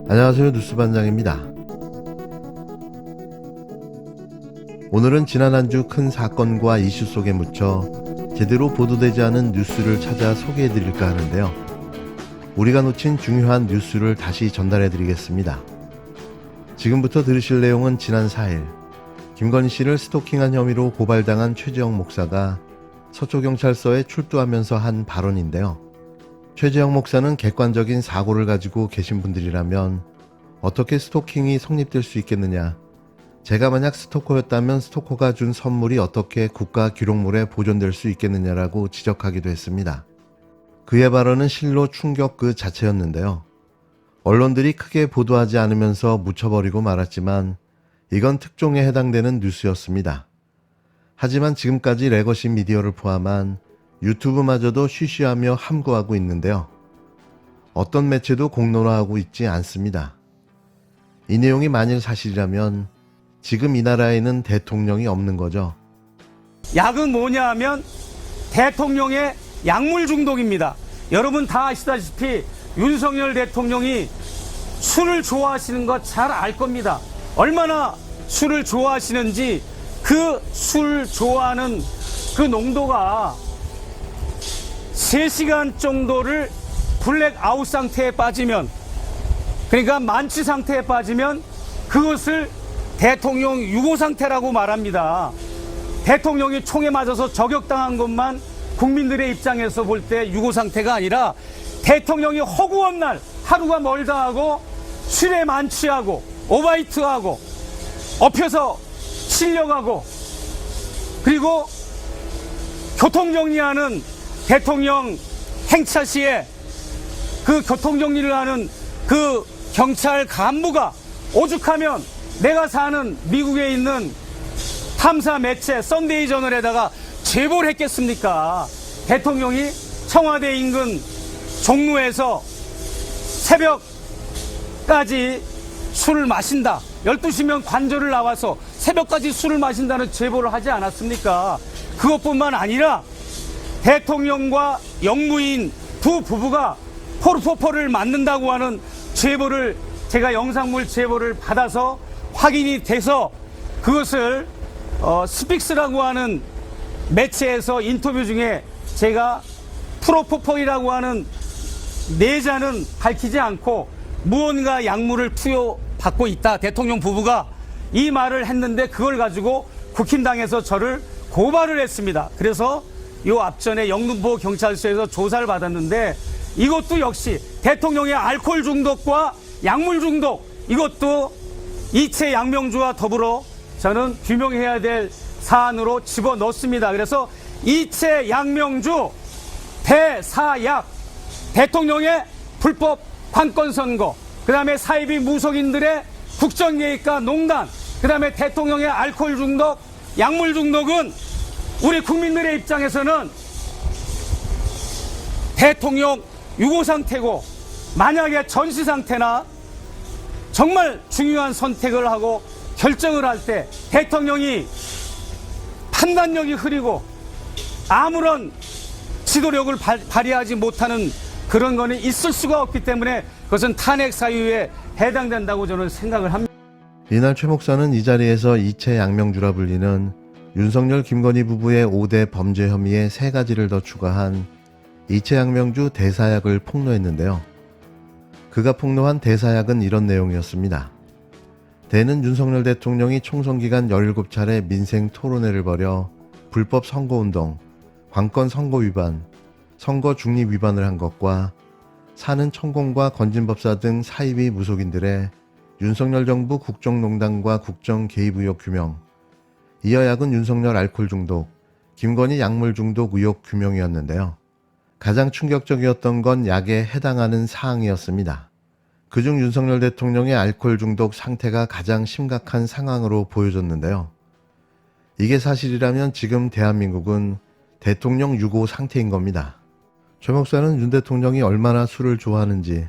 안녕하세요, 뉴스반장입니다. 오늘은 지난 한 주 큰 사건과 이슈 속에 묻혀 제대로 보도되지 않은 뉴스를 찾아 소개해드릴까 하는데요. 우리가 놓친 중요한 뉴스를 다시 전달해드리겠습니다. 지금부터 들으실 내용은 지난 4일 김건희 씨를 스토킹한 혐의로 고발당한 최재형 목사가 서초경찰서에 출두하면서 한 발언인데요. 최재형 목사는 객관적인 사고를 가지고 계신 분들이라면 어떻게 스토킹이 성립될 수 있겠느냐, 제가 만약 스토커였다면 스토커가 준 선물이 어떻게 국가 기록물에 보존될 수 있겠느냐라고 지적하기도 했습니다. 그의 발언은 실로 충격 그 자체였는데요. 언론들이 크게 보도하지 않으면서 묻혀버리고 말았지만 이건 특종에 해당되는 뉴스였습니다. 하지만 지금까지 레거시 미디어를 포함한 유튜브마저도 쉬쉬하며 함구하고 있는데요. 어떤 매체도 공론화하고 있지 않습니다. 이 내용이 만일 사실이라면 지금 이 나라에는 대통령이 없는 거죠. 약은 뭐냐 하면 대통령의 약물 중독입니다. 여러분 다 아시다시피 윤석열 대통령이 술을 좋아하시는 거 잘 알 겁니다. 얼마나 술을 좋아하시는지 그 술 좋아하는 그 농도가 3시간 정도를 블랙아웃 상태에 빠지면, 그러니까 만취 상태에 빠지면 그것을 대통령 유고 상태라고 말합니다. 대통령이 총에 맞아서 저격당한 것만 국민들의 입장에서 볼 때 유고 상태가 아니라 대통령이 허구한 날 하루가 멀다 하고 술에 만취하고 오바이트하고 엎혀서 실려가고 그리고 교통정리하는 대통령 행차 시에 그 교통정리를 하는 그 경찰 간부가 오죽하면 내가 사는 미국에 있는 탐사 매체 썬데이 저널에다가 제보를 했겠습니까? 대통령이 청와대 인근 종로에서 새벽까지 술을 마신다. 12시면 관저를 나와서 새벽까지 술을 마신다는 제보를 하지 않았습니까? 그것뿐만 아니라 대통령과 영무인 두 부부가 포르포포를 맞는다고 하는 제보를, 제가 영상물 제보를 받아서 확인이 돼서 그것을 스픽스라고 하는 매체에서 인터뷰 중에 제가 프로포폴이라고 하는 내자는 밝히지 않고 무언가 약물을 투여받고 있다, 대통령 부부가 이 말을 했는데 그걸 가지고 국힘당에서 저를 고발을 했습니다. 그래서 이 앞전에 영등포 경찰서에서 조사를 받았는데 이것도 역시 대통령의 알코올 중독과 약물 중독, 이것도 이채 양명주와 더불어 저는 규명해야 될 사안으로 집어넣습니다. 그래서 이채 양명주 대사약, 대통령의 불법 관건 선거, 그 다음에 사이비 무속인들의 국정개입과 농단, 그 다음에 대통령의 알코올 중독, 약물 중독은 우리 국민들의 입장에서는 대통령 유고 상태고, 만약에 전시 상태나 정말 중요한 선택을 하고 결정을 할 때 대통령이 판단력이 흐리고 아무런 지도력을 발휘하지 못하는 그런 거는 있을 수가 없기 때문에 그것은 탄핵 사유에 해당된다고 저는 생각을 합니다. 이날 최 목사는 이 자리에서 이채 양명주라 불리는 윤석열 김건희 부부의 5대 범죄 혐의에 3가지를 더 추가한 이채 양명주 대사약을 폭로했는데요. 그가 폭로한 대사약은 이런 내용이었습니다. 대는 윤석열 대통령이 총선 기간 17차례 민생 토론회를 벌여 불법 선거운동, 관건 선거 위반, 선거 중립 위반을 한 것과 사는 천공과 건진법사 등 사이비 무속인들의 윤석열 정부 국정농단과 국정 개입 의혹 규명, 이어 약은 윤석열 알코올 중독, 김건희 약물 중독 의혹 규명이었는데요. 가장 충격적이었던 건 약에 해당하는 사항이었습니다. 그중 윤석열 대통령의 알코올 중독 상태가 가장 심각한 상황으로 보여졌는데요. 이게 사실이라면 지금 대한민국은 대통령 유고 상태인 겁니다. 최 목사는 윤 대통령이 얼마나 술을 좋아하는지,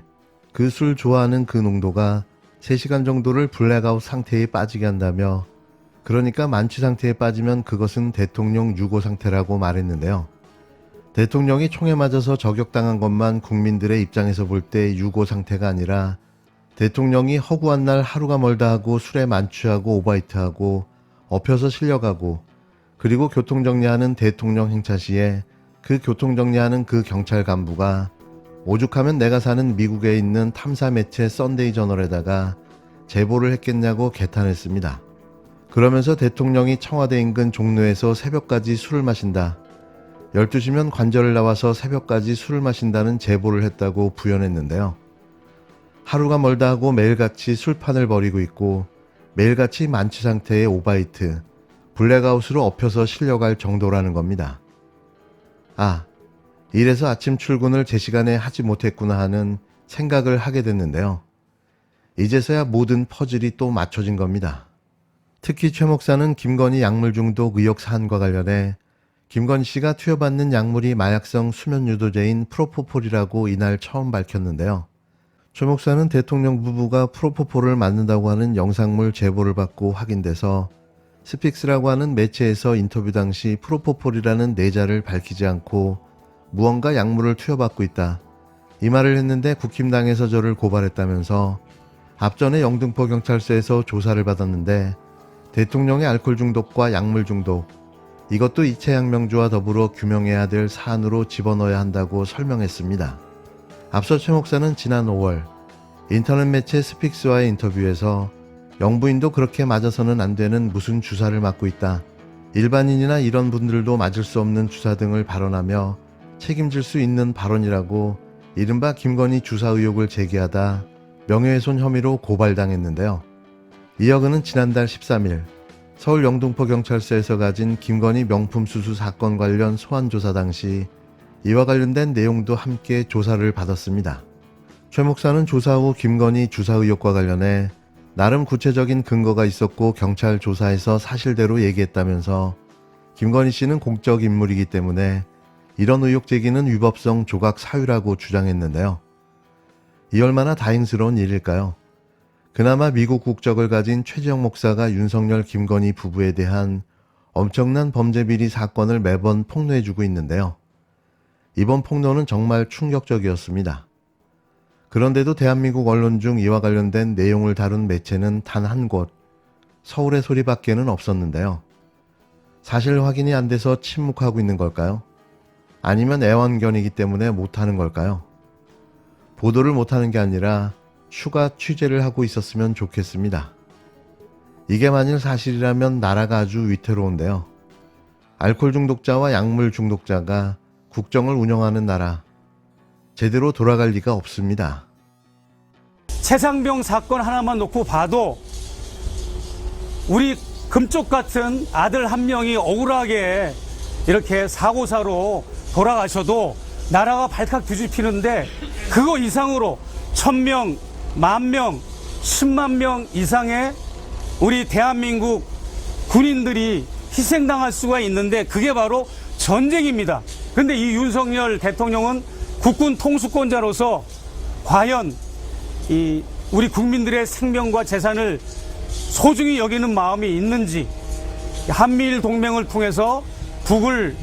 그 술 좋아하는 그 농도가 3시간 정도를 블랙아웃 상태에 빠지게 한다며, 그러니까 만취 상태에 빠지면 그것은 대통령 유고 상태라고 말했는데요. 대통령이 총에 맞아서 저격당한 것만 국민들의 입장에서 볼 때 유고 상태가 아니라 대통령이 허구한 날 하루가 멀다 하고 술에 만취하고 오바이트하고 엎혀서 실려가고, 그리고 교통정리하는 대통령 행차 시에 그 교통정리하는 그 경찰 간부가 오죽하면 내가 사는 미국에 있는 탐사 매체 썬데이 저널에다가 제보를 했겠냐고 개탄했습니다. 그러면서 대통령이 청와대 인근 종로에서 새벽까지 술을 마신다, 12시면 관절을 나와서 새벽까지 술을 마신다는 제보를 했다고 부연했는데요. 하루가 멀다 하고 매일같이 술판을 벌이고 있고 매일같이 만취 상태의 오바이트, 블랙아웃으로 엎혀서 실려갈 정도라는 겁니다. 아, 이래서 아침 출근을 제 시간에 하지 못했구나 하는 생각을 하게 됐는데요. 이제서야 모든 퍼즐이 또 맞춰진 겁니다. 특히 최 목사는 김건희 약물 중독 의혹 사안과 관련해 김건희 씨가 투여받는 약물이 마약성 수면 유도제인 프로포폴이라고 이날 처음 밝혔는데요. 최 목사는 대통령 부부가 프로포폴을 맞는다고 하는 영상물 제보를 받고 확인돼서 스픽스라고 하는 매체에서 인터뷰 당시 프로포폴이라는 내자를 밝히지 않고 무언가 약물을 투여받고 있다, 이 말을 했는데 국힘당에서 저를 고발했다면서 앞전에 영등포 경찰서에서 조사를 받았는데 대통령의 알코올 중독과 약물 중독, 이것도 이채양명주와 더불어 규명해야 될 사안으로 집어넣어야 한다고 설명했습니다. 앞서 최 목사는 지난 5월 인터넷 매체 스픽스와의 인터뷰에서 영부인도 그렇게 맞아서는 안 되는 무슨 주사를 맞고 있다, 일반인이나 이런 분들도 맞을 수 없는 주사 등을 발언하며 책임질 수 있는 발언이라고 이른바 김건희 주사 의혹을 제기하다 명예훼손 혐의로 고발당했는데요. 이어 그는 지난달 13일 서울 영등포 경찰서에서 가진 김건희 명품 수수 사건 관련 소환 조사 당시 이와 관련된 내용도 함께 조사를 받았습니다. 최 목사는 조사 후 김건희 주사 의혹과 관련해 나름 구체적인 근거가 있었고 경찰 조사에서 사실대로 얘기했다면서 김건희 씨는 공적 인물이기 때문에 이런 의혹 제기는 위법성 조각 사유라고 주장했는데요. 이 얼마나 다행스러운 일일까요? 그나마 미국 국적을 가진 최재형 목사가 윤석열 김건희 부부에 대한 엄청난 범죄 비리 사건을 매번 폭로해주고 있는데요. 이번 폭로는 정말 충격적이었습니다. 그런데도 대한민국 언론 중 이와 관련된 내용을 다룬 매체는 단 한 곳, 서울의 소리밖에는 없었는데요. 사실 확인이 안 돼서 침묵하고 있는 걸까요? 아니면 애완견이기 때문에 못하는 걸까요? 보도를 못하는 게 아니라 추가 취재를 하고 있었으면 좋겠습니다. 이게 만일 사실이라면 나라가 아주 위태로운데요. 알코올 중독자와 약물 중독자가 국정을 운영하는 나라, 제대로 돌아갈 리가 없습니다. 최상병 사건 하나만 놓고 봐도 우리 금쪽 같은 아들 한 명이 억울하게 이렇게 사고사로 돌아가셔도 나라가 발칵 뒤집히는데, 그거 이상으로 1000명, 10,000명, 10만 명 이상의 우리 대한민국 군인들이 희생당할 수가 있는데 그게 바로 전쟁입니다. 그런데 이 윤석열 대통령은 국군 통수권자로서 과연 이 우리 국민들의 생명과 재산을 소중히 여기는 마음이 있는지, 한미일 동맹을 통해서 북을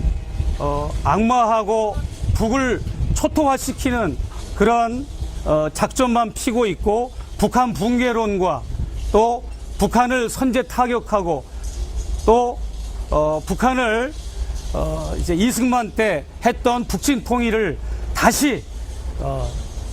악마하고 북을 초토화시키는 그런 작전만 피고 있고, 북한 붕괴론과 또 북한을 선제 타격하고 또 북한을 이제 이승만 때 했던 북진 통일을 다시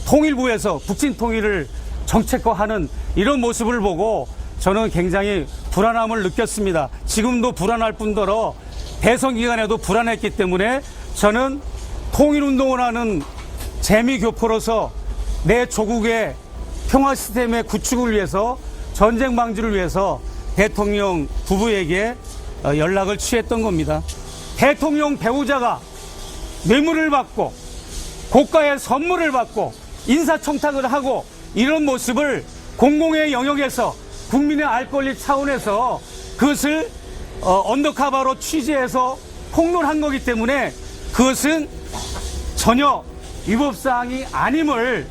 통일부에서 북진 통일을 정책화하는 이런 모습을 보고 저는 굉장히 불안함을 느꼈습니다. 지금도 불안할 뿐더러 대선 기간에도 불안했기 때문에 저는 통일운동을 하는 재미교포로서 내 조국의 평화 시스템의 구축을 위해서, 전쟁 방지를 위해서 대통령 부부에게 연락을 취했던 겁니다. 대통령 배우자가 뇌물을 받고 고가의 선물을 받고 인사청탁을 하고 이런 모습을 공공의 영역에서 국민의 알 권리 차원에서 그것을 언더커버로 취재해서 폭로한 거기 때문에 그것은 전혀 위법사항이 아님을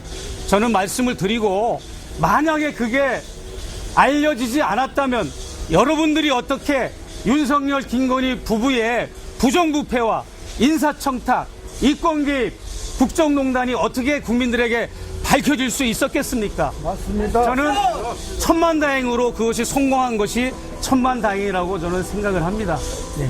저는 말씀을 드리고, 만약에 그게 알려지지 않았다면 여러분들이 어떻게 윤석열 김건희 부부의 부정부패와 인사청탁, 이권개입, 국정농단이 어떻게 국민들에게 밝혀질 수 있었겠습니까? 맞습니다. 저는 천만다행으로 그것이 성공한 것이 천만다행이라고 저는 생각을 합니다. 네.